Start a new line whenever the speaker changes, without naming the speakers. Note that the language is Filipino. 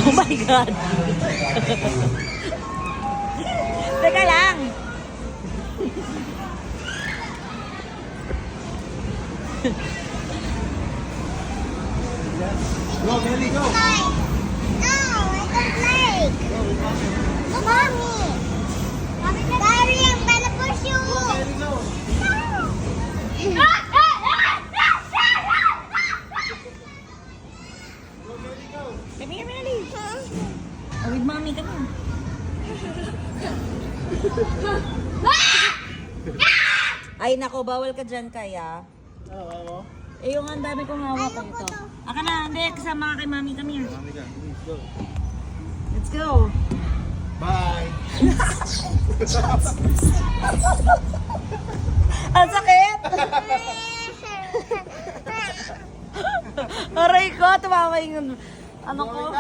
Oh my God. Teka lang.
Go, Melly, go.
No, I don't like. No, mommy. Daddy, I'm gonna push you.
Melly, go.
No.
Go, Melly, go.
Come here, Melly. Oh, with mommy, come here. Ay, nako, bawal ka dyan, kaya.
Oo.
Eh, yung ang dami kong hawak ko ito. Aka na, hindi, kasama ka kay mami, come here.
Mami ka, please, go.
Let's go.
Bye.
Ang sakit! Aray ko, tumama yung ano ko.
Go,